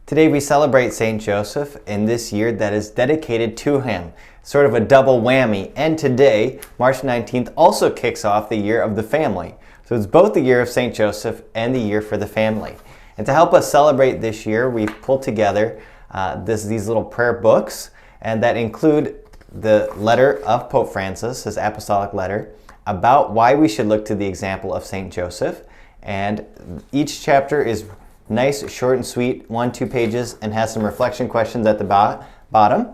Today we celebrate St. Joseph in this year that is dedicated to him, sort of a double whammy. And today, March 19th, also kicks off the year of the family. So it's both the year of St. Joseph and the year for the family. And to help us celebrate this year, we've pulled together these little prayer books, and that include the letter of Pope Francis, his apostolic letter, about why we should look to the example of St. Joseph. And each chapter is nice, short and sweet, 1-2 pages, and has some reflection questions at the bottom.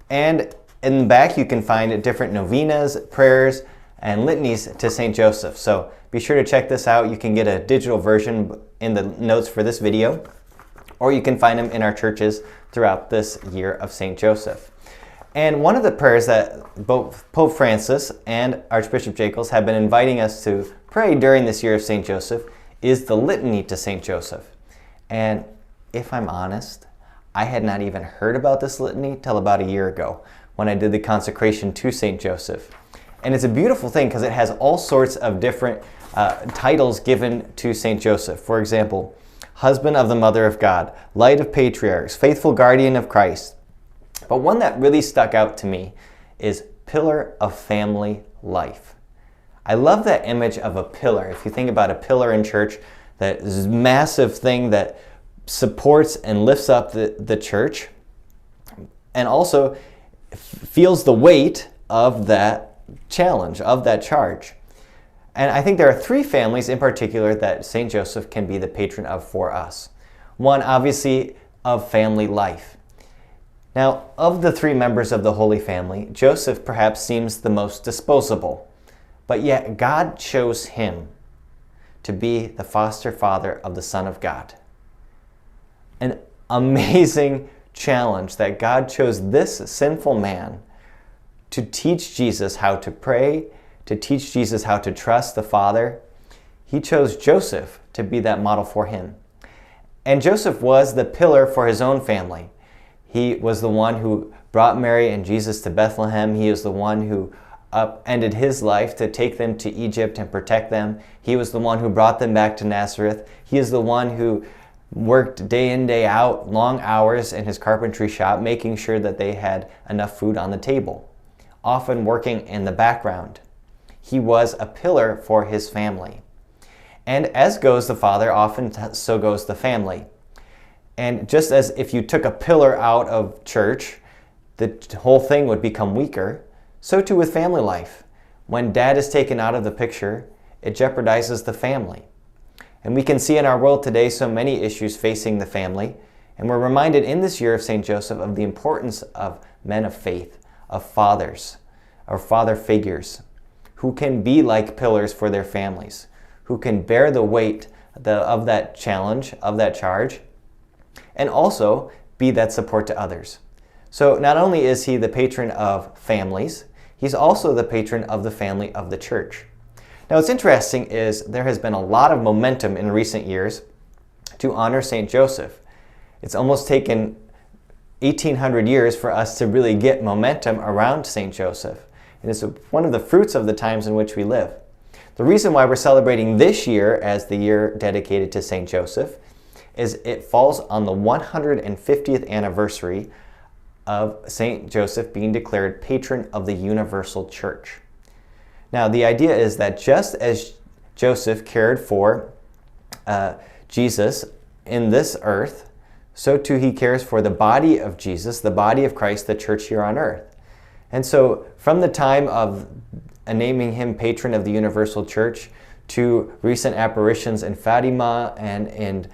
And in the back, you can find different novenas, prayers, and litanies to St. Joseph. So be sure to check this out. You can get a digital version in the notes for this video, or you can find them in our churches throughout this year of St. Joseph. And one of the prayers that both Pope Francis and Archbishop Jacobs have been inviting us to pray during this year of St. Joseph is the litany to St. Joseph. And if I'm honest, I had not even heard about this litany till about a year ago when I did the consecration to St. Joseph. And it's a beautiful thing because it has all sorts of different titles given to St. Joseph. For example, husband of the Mother of God, light of patriarchs, faithful guardian of Christ. But one that really stuck out to me is pillar of family life. I love that image of a pillar. If you think about a pillar in church, that massive thing that supports and lifts up the church and also feels the weight of that challenge, of that charge. And I think there are three families in particular that St. Joseph can be the patron of for us. One, obviously, of family life. Now, of the three members of the Holy Family, Joseph perhaps seems the most disposable, but yet God chose him to be the foster father of the Son of God. An amazing challenge that God chose this sinful man to teach Jesus how to pray, to teach Jesus how to trust the Father. He chose Joseph to be that model for him. And Joseph was the pillar for his own family. He was the one who brought Mary and Jesus to Bethlehem. He was the one who upended his life to take them to Egypt and protect them. He was the one who brought them back to Nazareth. He is the one who worked day in, day out, long hours in his carpentry shop, making sure that they had enough food on the table, often working in the background. He was a pillar for his family. And as goes the father, often so goes the family. And just as if you took a pillar out of church, the whole thing would become weaker, so too with family life. When dad is taken out of the picture, it jeopardizes the family. And we can see in our world today so many issues facing the family, and we're reminded in this year of St. Joseph of the importance of men of faith, of fathers, or father figures, who can be like pillars for their families, who can bear the weight of that challenge, of that charge, and also be that support to others. So not only is he the patron of families, he's also the patron of the family of the church. Now what's interesting is there has been a lot of momentum in recent years to honor St. Joseph. It's almost taken 1800 years for us to really get momentum around St. Joseph. And it's one of the fruits of the times in which we live. The reason why we're celebrating this year as the year dedicated to St. Joseph is it falls on the 150th anniversary of St. Joseph being declared patron of the universal church. Now, the idea is that just as Joseph cared for Jesus in this earth, so too he cares for the body of Jesus, the body of Christ, the church here on earth. And so from the time of naming him patron of the universal church to recent apparitions in Fatima and in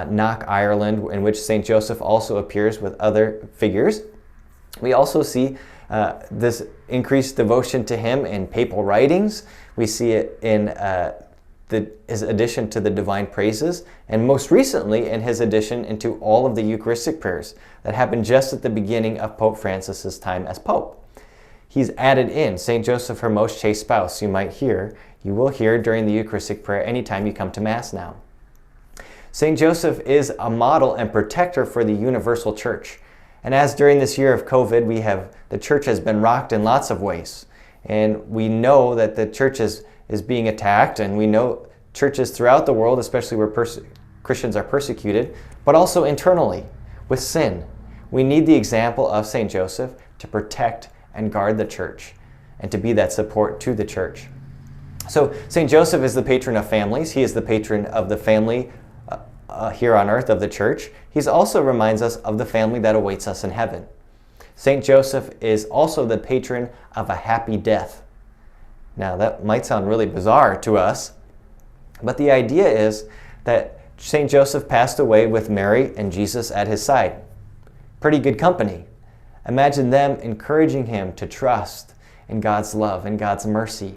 Knock, Ireland, in which St. Joseph also appears with other figures, we also see this increased devotion to him in papal writings. We see it in his addition to the divine praises, and most recently in his addition into all of the Eucharistic prayers that happened just at the beginning of Pope Francis's time as Pope. He's added in St. Joseph, her most chaste spouse, you will hear during the Eucharistic prayer anytime you come to Mass now. St. Joseph is a model and protector for the universal church. And as during this year of COVID, the church has been rocked in lots of ways. And we know that the church is being attacked, and we know churches throughout the world, especially where Christians are persecuted, but also internally, with sin. We need the example of St. Joseph to protect and guard the church and to be that support to the church. So St. Joseph is the patron of families. He is the patron of the family here on earth, of the church. He also reminds us of the family that awaits us in heaven. St. Joseph is also the patron of a happy death. Now that might sound really bizarre to us, but the idea is that St. Joseph passed away with Mary and Jesus at his side. Pretty good company. Imagine them encouraging him to trust in God's love and God's mercy.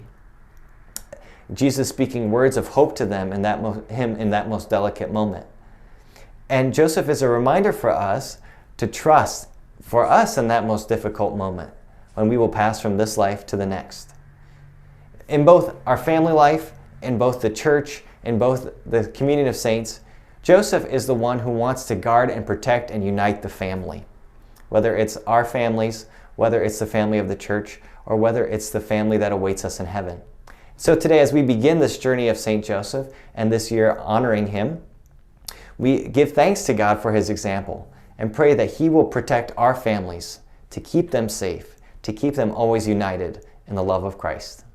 Jesus speaking words of hope to them in that most delicate moment. And Joseph is a reminder for us to trust for us in that most difficult moment when we will pass from this life to the next. In both our family life, in both the church, in both the communion of saints, Joseph is the one who wants to guard and protect and unite the family. Whether it's our families, whether it's the family of the church, or whether it's the family that awaits us in heaven. So today, as we begin this journey of St. Joseph, and this year honoring him, we give thanks to God for his example and pray that he will protect our families, to keep them safe, to keep them always united in the love of Christ.